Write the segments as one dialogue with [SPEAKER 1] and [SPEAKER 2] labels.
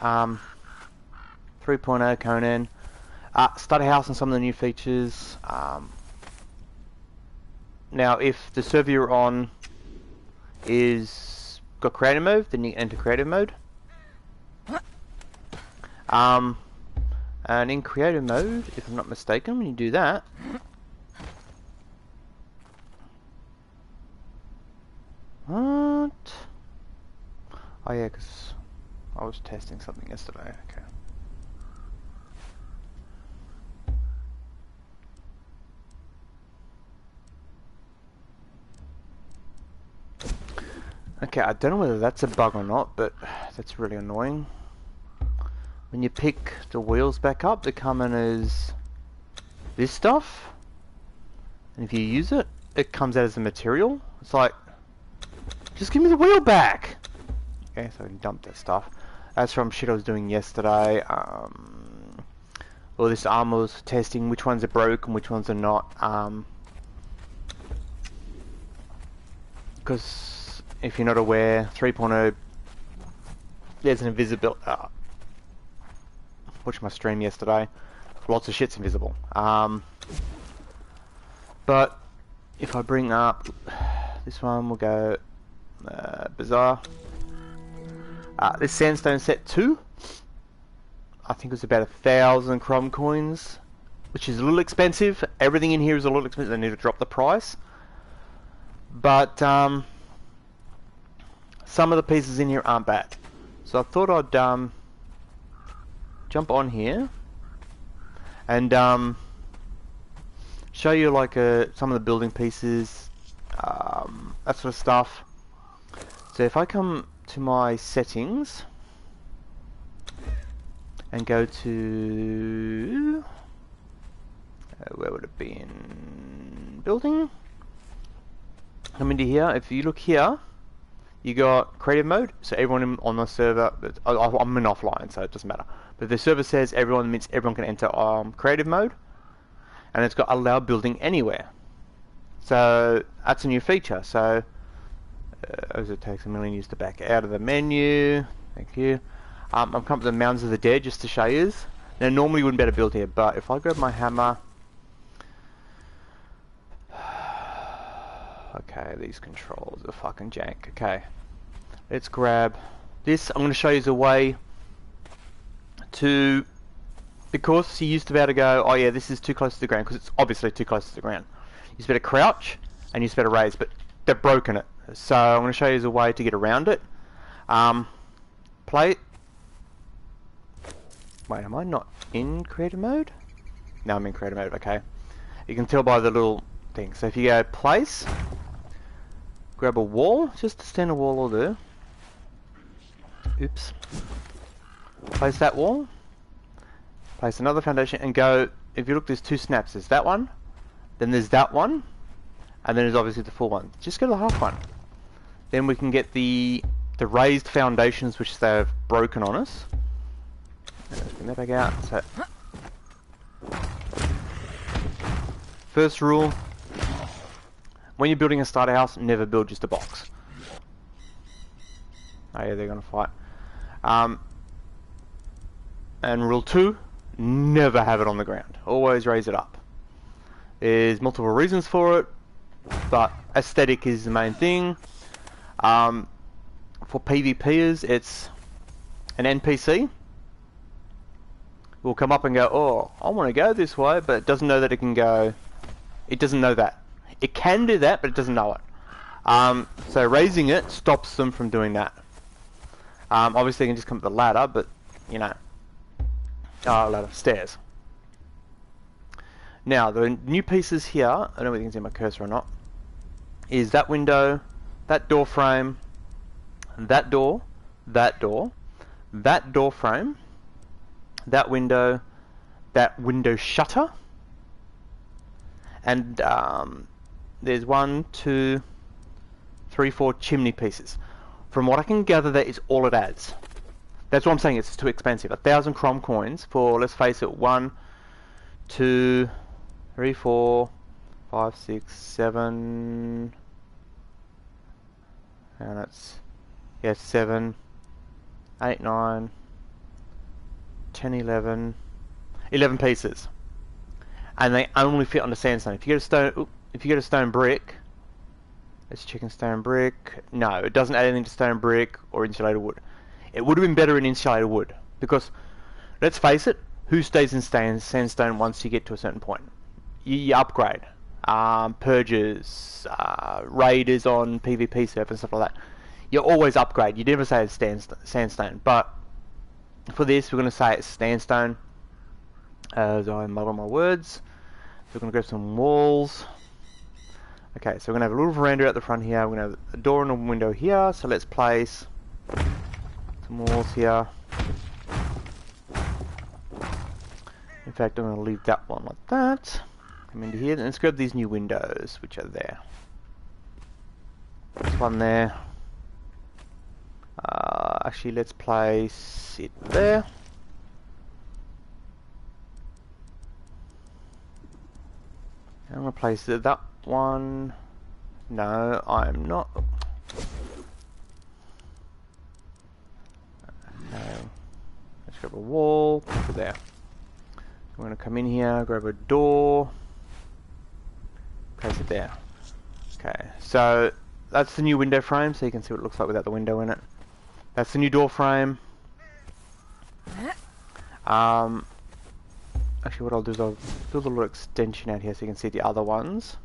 [SPEAKER 1] 3.0 Conan. Starter house and some of the new features. Now, if the server you're on is got creative mode, then you enter creative mode. And in creative mode, if I'm not mistaken, when you do that, what? Oh yeah, because I was testing something yesterday. Okay. Okay, I don't know whether that's a bug or not, but that's really annoying. When you pick the wheels back up, they come in as this stuff. And if you use it, it comes out as a material. It's like, just give me the wheel back! Okay, so I can dump that stuff. That's from shit I was doing yesterday. All this armor was testing which ones are broken, which ones are not. Because if you're not aware, 3.0, there's an invisibility. Watched my stream yesterday. Lots of shit's invisible. But if I bring up this one, we'll go Bazaar. This sandstone set 2, I think it was about 1,000 chrome coins, which is a little expensive. Everything in here is a little expensive. I need to drop the price. But some of the pieces in here aren't bad. So I thought I'd jump on here and show you like some of the building pieces, that sort of stuff. So if I come to my settings and go to where would it be, in building, come into here. If you look here, you got creative mode, so everyone on the server, I'm in offline so it doesn't matter, but the server says everyone means everyone can enter creative mode, and it's got allow building anywhere. So that's a new feature. So as it takes a million years to back out of the menu. Thank you. I've come up with the Mounds of the Dead just to show you. Now normally you wouldn't be able to build here, but if I grab my hammer, okay, these controls are fucking jank. Okay, let's grab this. I'm going to show you the way to, because you used to be able to go, oh yeah, this is too close to the ground, because it's obviously too close to the ground. You used to be able to crouch and you used to be able to raise, but they've broken it. So I'm going to show you the way to get around it. Play it. Wait, am I not in creative mode? No, I'm in creative mode. Okay, you can tell by the little thing. So if you go place, grab a wall, just a standard wall will do. Oops. Place that wall, place another foundation, and go. If you look, there's 2 snaps. There's that one, then there's that one, and then there's obviously the full one. Just go to the half one. Then we can get the raised foundations which they've broken on us. Let's bring that back out. So, first rule, when you're building a starter house, never build just a box. Oh yeah, they're gonna fight. And rule 2, never have it on the ground. Always raise it up. There's multiple reasons for it, but aesthetic is the main thing. For PvPers, it's an NPC will come up and go, oh, I want to go this way, but it doesn't know that it can go. It doesn't know that. It can do that, but it doesn't know it. So raising it stops them from doing that. Obviously, you can just come up the ladder, but you know, ladder, stairs. Now, the new pieces here, I don't know if you can see my cursor or not, is that window, that door frame, that door, that door, that door frame, that window shutter, and there's 1, 2, 3, 4 chimney pieces. From what I can gather, that is all it adds. That's what I'm saying, it's too expensive. 1,000 crom coins for, let's face it, 1, 2, 3, 4, 5, 6, 7, and that's, yeah, 7, 8, 9, 10, 11, 11 pieces, and they only fit on the sandstone. If you get a stone brick, let's check in stone brick. No, it doesn't add anything to stone brick or insulated wood. It would have been better in insulated wood because, let's face it, who stays in sandstone once you get to a certain point? You upgrade. Purges, raiders on PvP servers and stuff like that. You always upgrade. You never say it's sandstone. But for this, we're going to say it's sandstone. As I muddle my words. So we're going to grab some walls. Okay, so we're going to have a little veranda at the front here. We're going to have a door and a window here. So let's place some walls here. In fact, I'm going to leave that one like that. Come into here, and let's grab these new windows, which are there. This one there. Actually, let's place it there. And I'm going to place that one. No, I'm not. Okay. Let's grab a wall, put it there. I'm going to come in here, grab a door. Place it there. Okay, so that's the new window frame, so you can see what it looks like without the window in it. That's the new door frame. Actually, what I'll do is I'll build a little extension out here so you can see the other ones.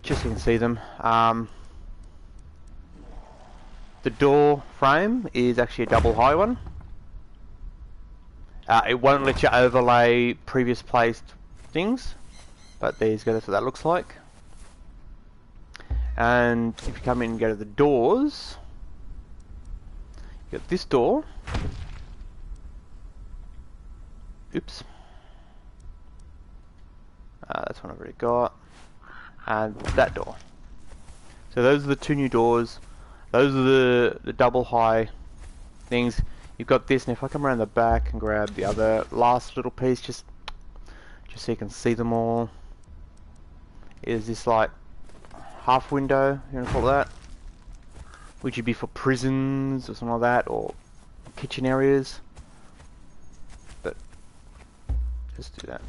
[SPEAKER 1] Just so you can see them. The door frame is actually a double high one. It won't let you overlay previous placed things. But there you go, that's what that looks like. And if you come in and go to the doors, you got this door. Oops. That's one I've already got. And that door. So those are the two new doors. Those are the double high things. You've got this, and if I come around the back and grab the other last little piece, just so you can see them all. Is this like half window, you want to call that? Which would be for prisons or something like that, or kitchen areas. But just do that.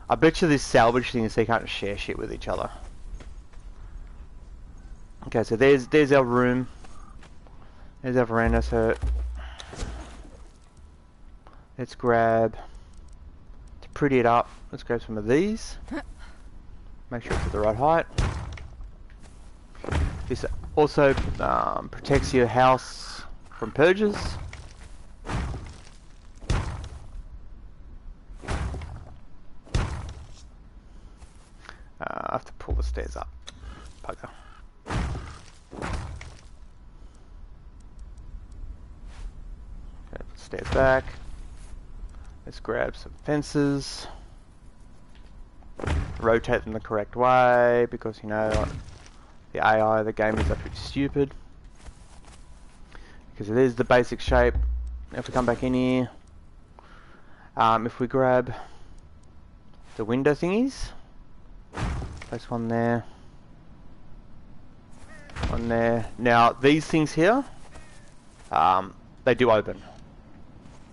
[SPEAKER 1] I bet you this salvage thing is so you can't share shit with each other. Okay, so there's our room. There's our veranda, so let's grab, to pretty it up, let's grab some of these. Make sure it's at the right height. This also protects your house from purges. I have to pull the stairs up. Bugger. Okay, put stairs back. Let's grab some fences. Rotate them the correct way because, you know, the AI of the game is absolutely stupid. Because it is the basic shape. If we come back in here, if we grab the window thingies, place one there, one there. Now these things here, they do open,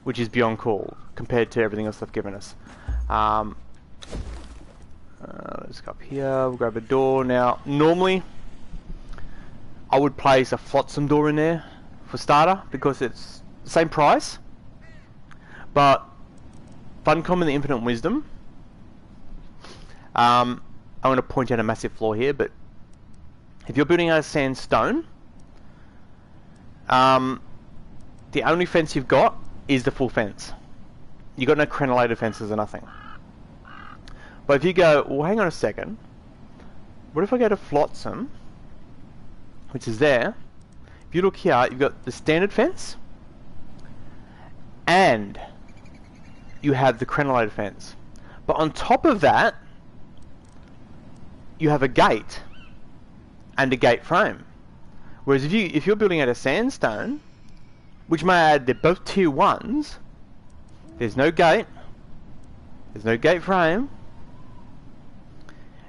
[SPEAKER 1] which is beyond cool compared to everything else they've given us. Let's go up here, we'll grab a door. Now, normally, I would place a flotsam door in there for starter, because it's the same price. But, Funcom and the Infinite Wisdom, I'm going to point out a massive flaw here, but if you're building out of sandstone, the only fence you've got is the full fence. You've got no crenellated fences or nothing. But if you go, well, hang on a second, what if I go to flotsam, which is there? If you look here, you've got the standard fence, and you have the crenellated fence. But on top of that, you have a gate and a gate frame. Whereas if you're building out a sandstone, which may add, they're both tier 1s, there's no gate, there's no gate frame.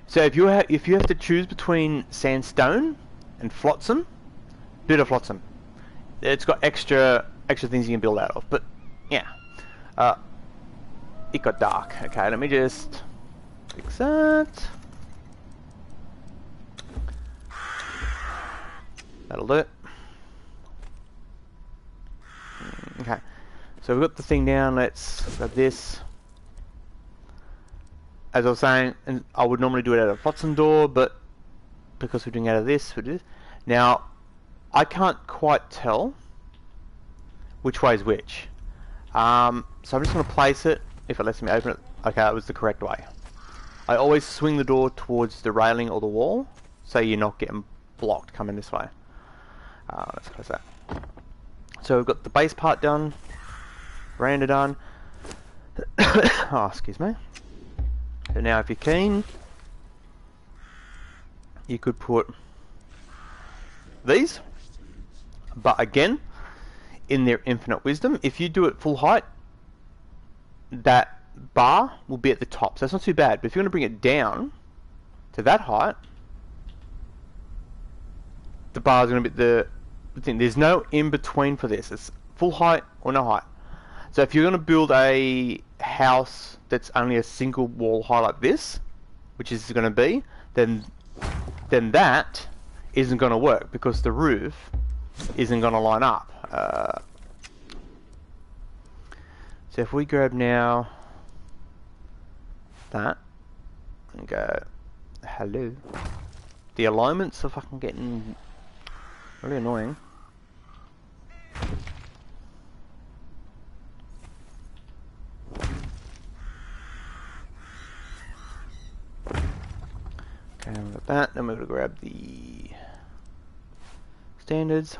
[SPEAKER 1] So if you have to choose between sandstone and flotsam, build a flotsam. It's got extra extra things you can build out of. But yeah, it got dark. Okay, let me just fix that. That'll do it. Okay, so we've got the thing down. Let's grab this. As I was saying, and I would normally do it out of Flotsam door, but because we're doing out of this, we do this. Now, I can't quite tell which way is which. So I'm just going to place it, if it lets me open it. Okay, that was the correct way. I always swing the door towards the railing or the wall, so you're not getting blocked coming this way. Let's close that. So we've got the base part done, veranda done. Oh, excuse me. So now if you're keen, you could put these, but again, in their infinite wisdom, if you do it full height, that bar will be at the top, so that's not too bad. But if you want to bring it down to that height, the bar is going to be the thing. There's no in between for this. It's full height or no height. So if you're going to build a house that's only a single wall high like this, which is going to be, then that isn't going to work because the roof isn't going to line up. So if we grab now that and go hello, the alignments are fucking getting really annoying. Okay, we've got that. Then we're going to grab the standards.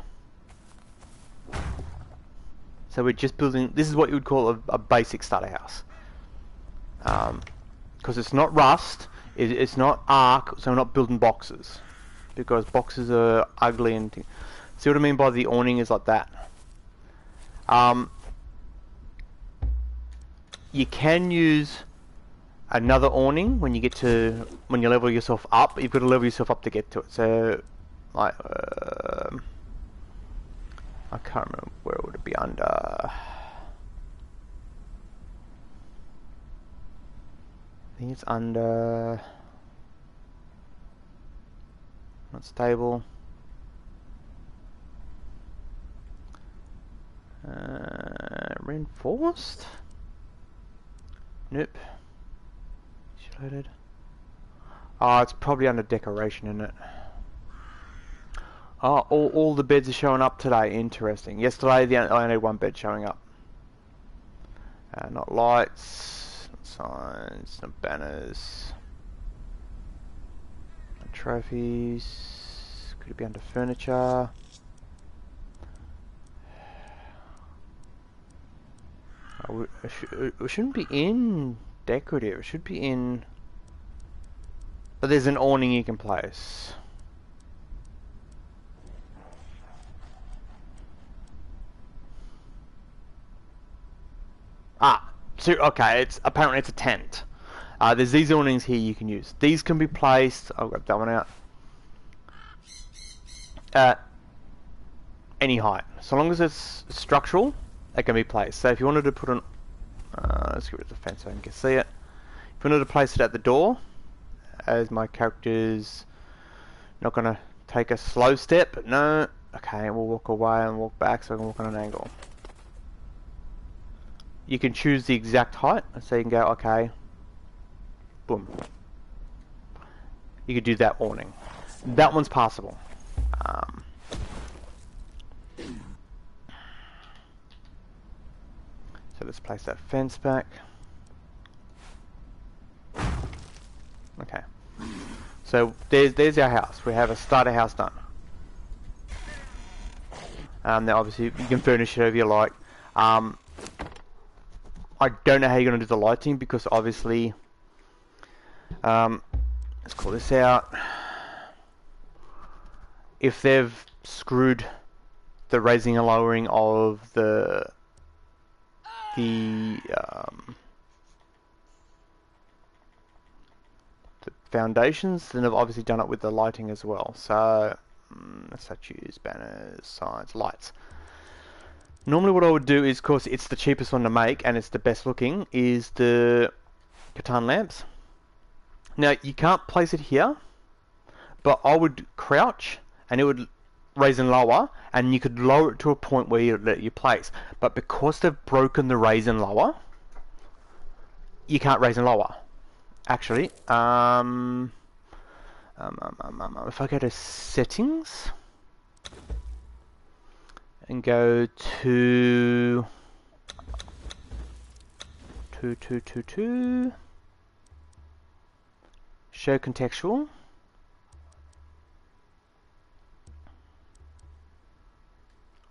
[SPEAKER 1] So we're just building, this is what you would call a basic starter house. Because it's not rust, it's not arc, so we're not building boxes. Because boxes are ugly and things. See what I mean by the awning is like that. You can use another awning when you get to, when you level yourself up. You've got to level yourself up to get to it. So, like, I can't remember where would it be under. I think it's under. Not stable. Reinforced? Nope. Loaded. Oh, it's probably under decoration, isn't it? Oh, all the beds are showing up today. Interesting. Yesterday, I only had one bed showing up. Not lights, not signs, not banners, not trophies. Could it be under furniture? It shouldn't be in decorative. It should be in. But there's an awning you can place. So, okay, apparently it's a tent. There's these awnings here you can use. These can be placed. I'll grab that one out. At any height, so long as it's structural, it can be placed. So if you wanted to put an, let's get rid of the fence so you can see it. If you wanted to place it at the door, as my character's not going to take a slow step, no. Okay, we'll walk away and walk back so I can walk on an angle. You can choose the exact height, so you can go, okay, boom. You could do that awning. That one's passable. So let's place that fence back. Okay. So there's our house. We have a starter house done. Now obviously you can furnish it however you like. I don't know how you're going to do the lighting because obviously, let's call this out. If they've screwed the raising and lowering of the foundations, then they've obviously done it with the lighting as well. So let's choose banners, signs, lights. Normally what I would do is, of course, it's the cheapest one to make and it's the best looking, is the Catan lamps. Now, you can't place it here, but I would crouch and it would raise and lower, and you could lower it to a point where you let you place. But because they've broken the raise and lower, you can't raise and lower. Actually, if I go to settings and go to show contextual.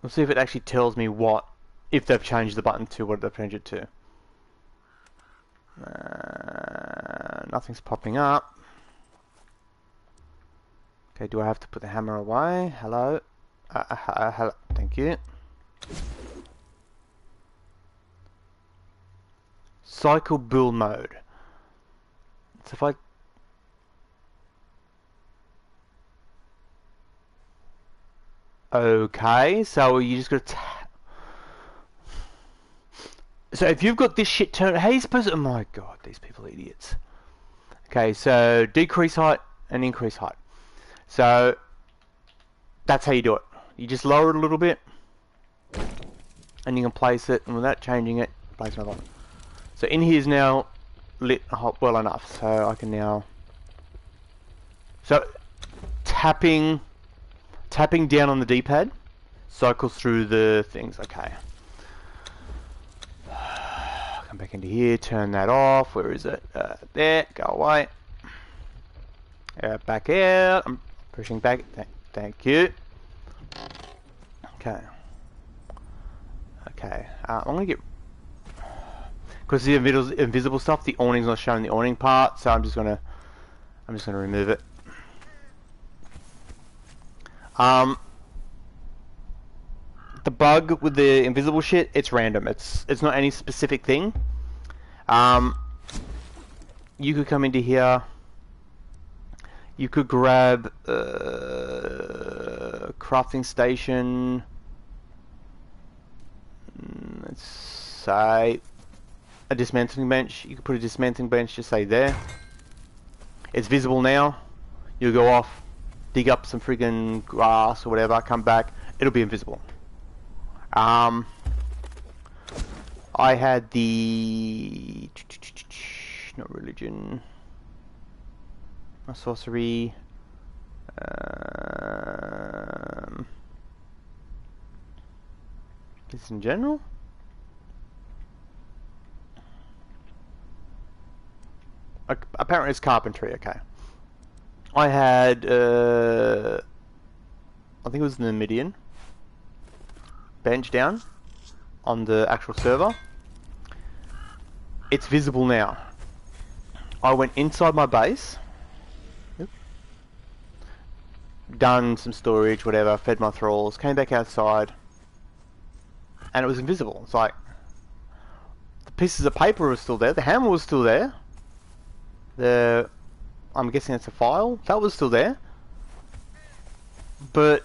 [SPEAKER 1] We'll see if it actually tells me if they've changed the button to what they've changed it to. Nothing's popping up. Okay, do I have to put the hammer away? Hello? Hello. Thank you. Cycle build mode. So if I... Okay, so you just got to... So if you've got this shit turned... How are you supposed to... Oh my god, these people are idiots. Okay, so decrease height and increase height. So that's how you do it. You just lower it a little bit and you can place it, and without changing it, place another one. So in here is now lit well enough, so I can now... So tapping down on the D-pad cycles through the things. Okay. Come back into here, turn that off. Where is it? There, go away. Back out. I'm pushing back. Thank you. Okay. Okay. I'm gonna get, because the invisible stuff, the awning's not showing the awning part, so I'm just gonna remove it. The bug with the invisible shit, it's random. It's not any specific thing. You could come into here. You could grab crafting station. Let's say a dismantling bench. You could put a dismantling bench, just say there. It's visible now. You'll go off, dig up some friggin' grass or whatever, come back, it'll be invisible. I had the... not religion... not sorcery... this in general? Apparently it's carpentry, okay. I had... I think it was the Numidian bench down on the actual server. It's visible now. I went inside my base, done some storage, whatever, fed my thralls, came back outside, and it was invisible. It's like the pieces of paper were still there, the hammer was still there, I'm guessing it's a file, that was still there, but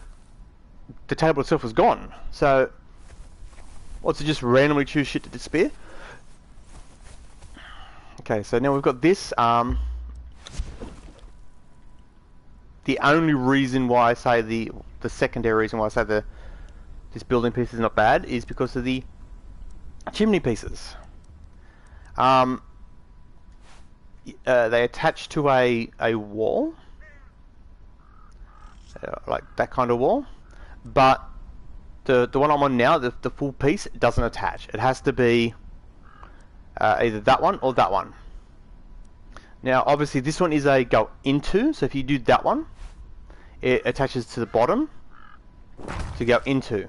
[SPEAKER 1] the table itself was gone. So, what's it, just randomly choose shit to disappear? Okay, so now we've got this. The only reason why I say the secondary reason why I say this building piece is not bad is because of the chimney pieces. They attach to a wall, like that kind of wall. But the one I'm on now, the full piece, doesn't attach. It has to be either that one or that one. Now, obviously, this one is a go into, so if you do that one, it attaches to the bottom to go into.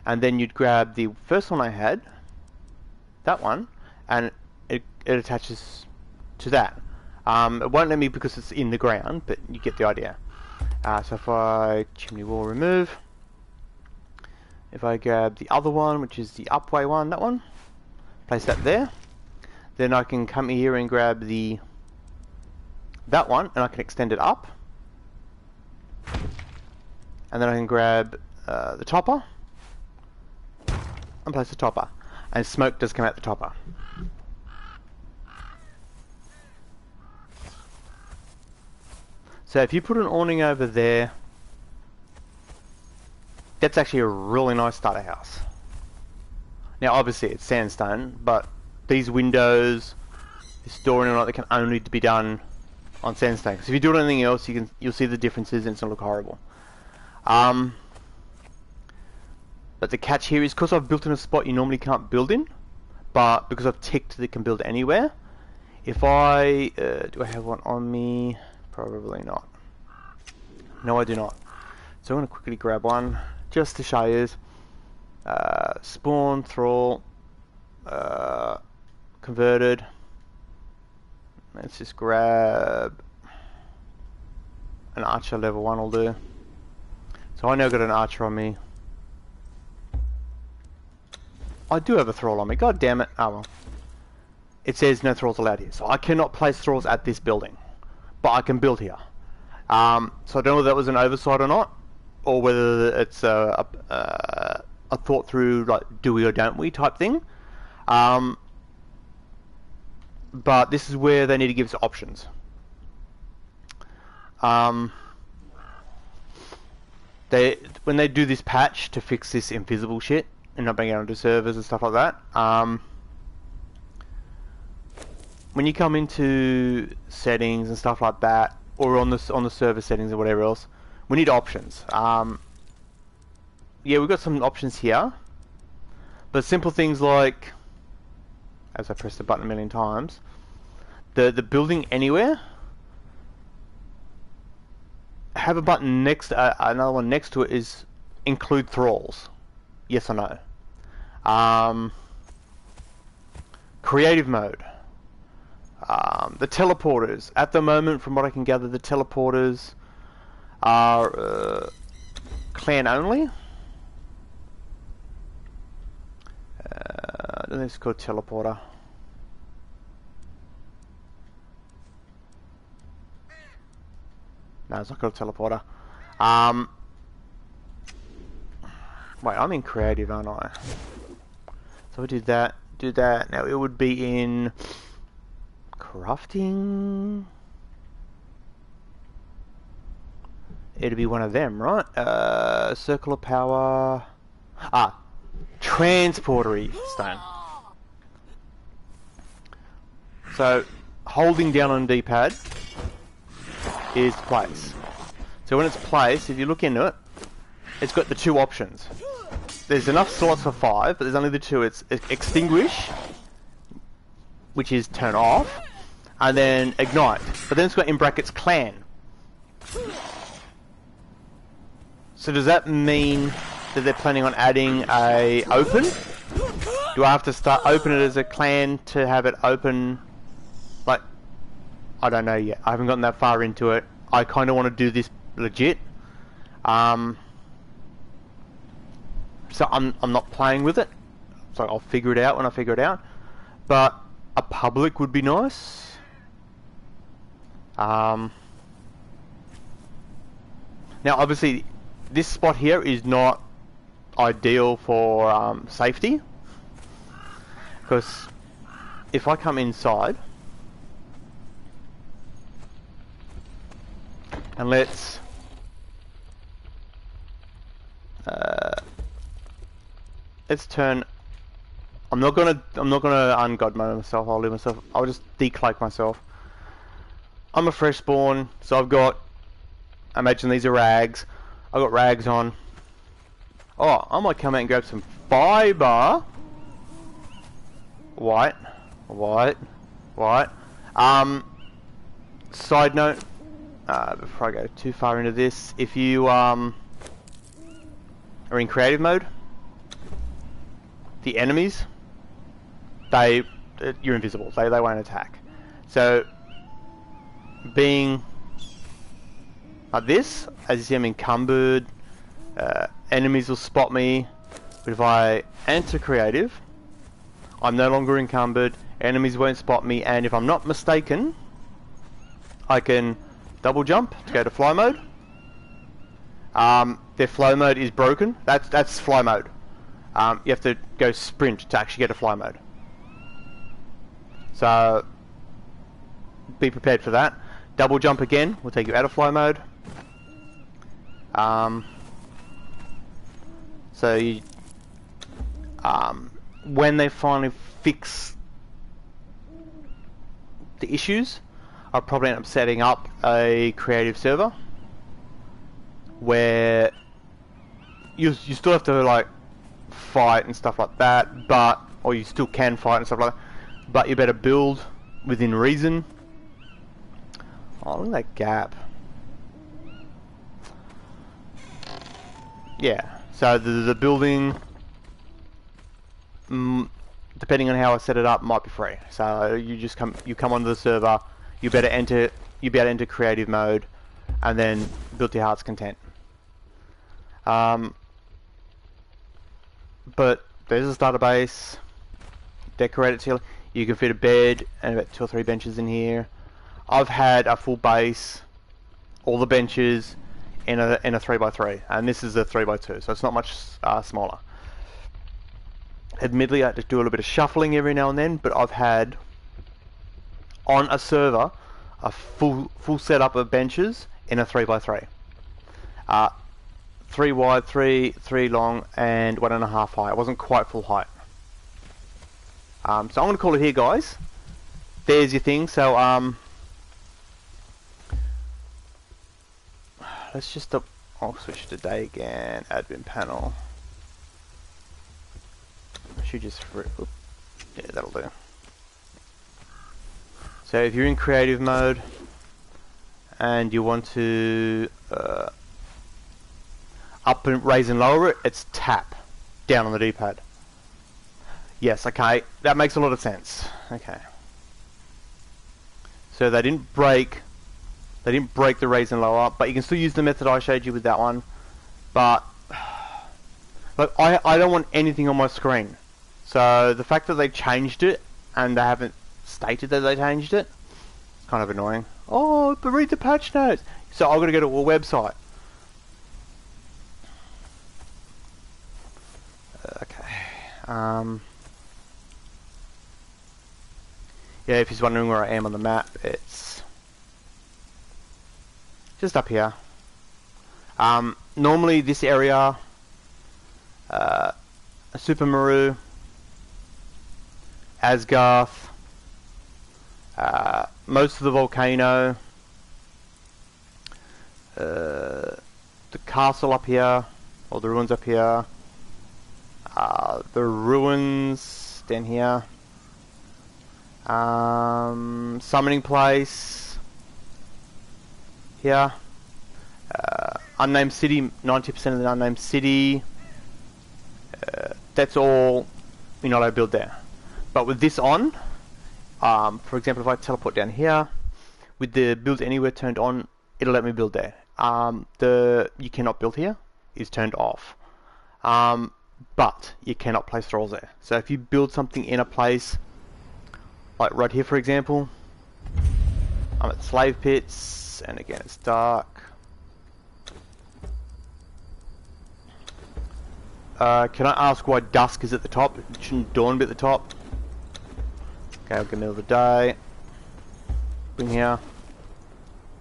[SPEAKER 1] And then you'd grab the first one I had, that one, and it attaches to that. It won't let me because it's in the ground, but you get the idea. So if I chimney wall remove, if I grab the other one, which is the upway one, that one, place that there, then I can come here and grab that one, and I can extend it up, and then I can grab the topper, and place the topper. And smoke does come out the topper. So if you put an awning over there, that's actually a really nice starter house. Now obviously it's sandstone, but these windows, this door and all that can only be done on sandstone. Because if you do anything else, you'll see the differences and it's gonna look horrible. But the catch here is because I've built in a spot you normally can't build in, but because I've ticked that it can build anywhere. If I do I have one on me? Probably not. No, I do not. So I'm going to quickly grab one just to show you. Spawn, thrall, converted. Let's just grab an archer level 1 will do. So I now got an archer on me. I do have a thrall on me. God damn it. Oh well. It says no thralls allowed here. So I cannot place thralls at this building. But I can build here. So I don't know whether that was an oversight or not. Or whether it's a thought through, like, do we or don't we type thing. But this is where they need to give us options. When they do this patch to fix this invisible shit and not being able to do servers and stuff like that, when you come into settings and stuff like that, or on the server settings or whatever else, we need options. Yeah, we've got some options here, but simple things like, as I pressed the button a million times, the building anywhere, have a button next, another one next to it is include thralls, yes or no. Creative mode. The teleporters. At the moment, from what I can gather, the teleporters are clan only. I don't think it's called teleporter. No, it's not called teleporter. Wait, I'm in creative, aren't I? So we do that, do that. Now it would be in crafting. It'd be one of them, right? Circle of power. Transportery stone. So holding down on D-pad is place. So when it's placed, if you look into it, it's got the two options. There's enough slots for 5, but there's only the two. It's extinguish, which is turn off, and then ignite. But then it's got in brackets clan. So does that mean that they're planning on adding a open? Do I have to open it as a clan to have it open? Like, I don't know yet. I haven't gotten that far into it. I kind of want to do this legit. So I'm not playing with it. So I'll figure it out when I figure it out. But a public would be nice. Now obviously this spot here is not ideal for safety, because if I come inside and let's turn. I'm not gonna ungod mode myself. I'll leave myself. I'll just decloak myself. I'm a fresh spawn, so I've got. Imagine these are rags. I've got rags on. Oh, I might come out and grab some fiber. White. Side note. Before I go too far into this, if you are in creative mode, the enemies, you're invisible. They won't attack. So being like this, as you see, I'm encumbered. Enemies will spot me, but if I enter creative, I'm no longer encumbered. Enemies won't spot me, and if I'm not mistaken, I can double jump to go to fly mode. Their flow mode is broken. That's fly mode. you have to go sprint to actually get to fly mode. So be prepared for that. Double jump again will take you out of fly mode. So you, when they finally fix the issues, I'll probably end up setting up a creative server where you still have to like fight and stuff like that, but or you still can fight and stuff like that, but you better build within reason. Oh, look at that gap. Yeah, so the building, depending on how I set it up, might be free. So you come onto the server, you be able to enter creative mode, and then build to your heart's content. But there's a starter base, decorate it till you can fit a bed and about 2 or 3 benches in here. I've had a full base, all the benches in a 3x3, and this is a 3x2, so it's not much smaller. Admittedly, I had to do a little bit of shuffling every now and then, but I've had on a server a full setup of benches in a 3x3. 3 wide, 3 long, and 1.5 high. It wasn't quite full height. So I'm going to call it here, guys. There's your thing. So let's just I'll switch to day again. Admin panel. I should just yeah, that'll do. So if you're in creative mode and you want to up and raise and lower it, it's tap down on the D-pad. Yes, okay, that makes a lot of sense. Okay. So they didn't break the raise and lower, but you can still use the method I showed you with that one. But look, I don't want anything on my screen. So the fact that they changed it and they haven't stated that they changed it, it's kind of annoying. Oh, but read the patch notes. So I've got to go to a website. Okay. Yeah, if you're wondering where I am on the map, it's just up here. Normally this area, Supermaru, Asgarth, most of the volcano, the castle up here, or the ruins up here, the ruins down here, summoning place here, unnamed city, 90% of the unnamed city. That's all you're not able to build there. But with this on, for example, if I teleport down here, with the build anywhere turned on, it'll let me build there. The you cannot build here is turned off. But you cannot place thralls there. So if you build something in a place, like right here for example, I'm at slave pits, and again it's dark. Can I ask why dusk is at the top? It shouldn't dawn be at the top. Okay, I'll go middle of the day. Bring here.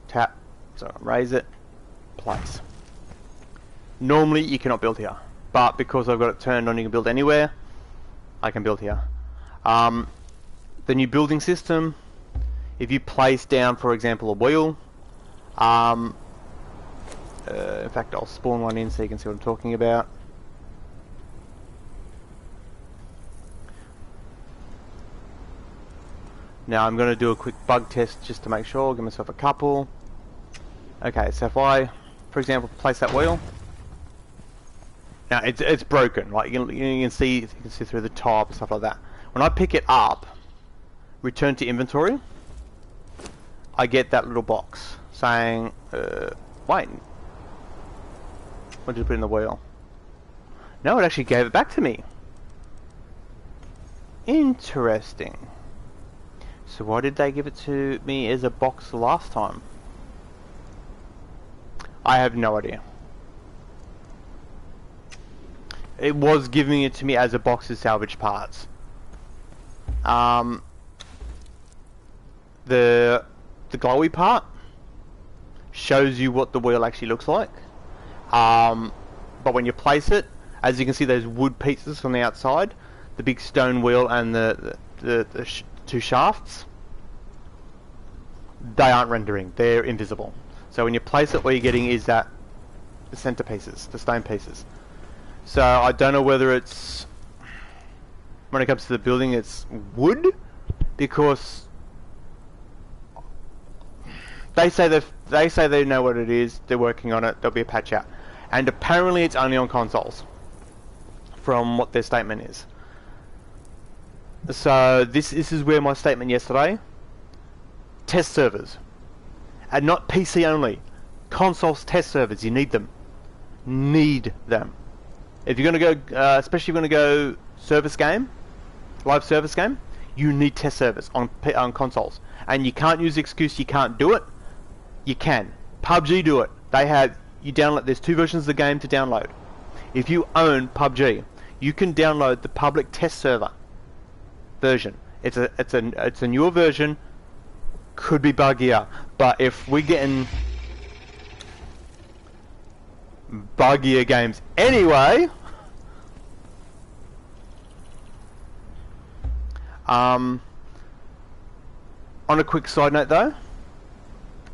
[SPEAKER 1] Tap. So raise it. Place. Normally you cannot build here, but because I've got it turned on, you can build anywhere. I can build here. The new building system, if you place down, for example, a wheel, in fact I'll spawn one in so you can see what I'm talking about. Now I'm going to do a quick bug test just to make sure. I'll give myself a couple. Okay, so if I, for example, place that wheel, now it's broken. Like you can see through the top and stuff like that. When I pick it up, return to inventory, I get that little box saying, wait, what did you put in the wheel? No, it actually gave it back to me. Interesting. So why did they give it to me as a box last time? I have no idea. it was giving it to me as a box of salvage parts. The glowy part shows you what the wheel actually looks like. But when you place it, as you can see, those wood pieces from the outside, the big stone wheel and the two shafts, they aren't rendering. They're invisible. So when you place it, what you're getting is that the center pieces, the stone pieces. So I don't know whether it's, when it comes to the building, it's wood, because they say they know what it is. They're working on it. There'll be a patch out, and apparently it's only on consoles, from what their statement is. So this is where my statement yesterday. Test servers, and not PC only. Consoles test servers. You need them. Need them. If you're going to go, especially if you're going to go service game, live service game, you need test servers on consoles. And you can't use the excuse you can't do it. You can. PUBG do it. They have, you download, there's 2 versions of the game to download. If you own PUBG, you can download the public test server version. It's a newer version, could be buggier, but if we're getting buggier games anyway, on a quick side note though,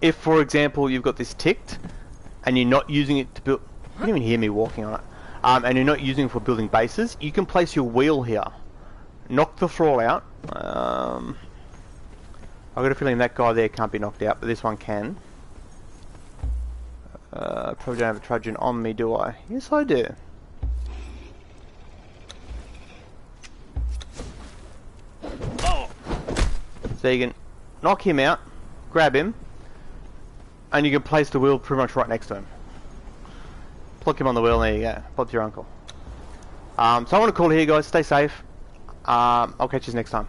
[SPEAKER 1] if for example you've got this ticked and you're not using it to build, you don't even hear me walking on it, and you're not using it for building bases, you can place your wheel here, knock the thrall out. I've got a feeling that guy there can't be knocked out, but this one can. Probably don't have a truncheon on me, do I? Yes, I do. So you can knock him out, grab him, and you can place the wheel pretty much right next to him. Pluck him on the wheel, and there you go. Bob's your uncle. So I want to call it here, guys. Stay safe. I'll catch you next time.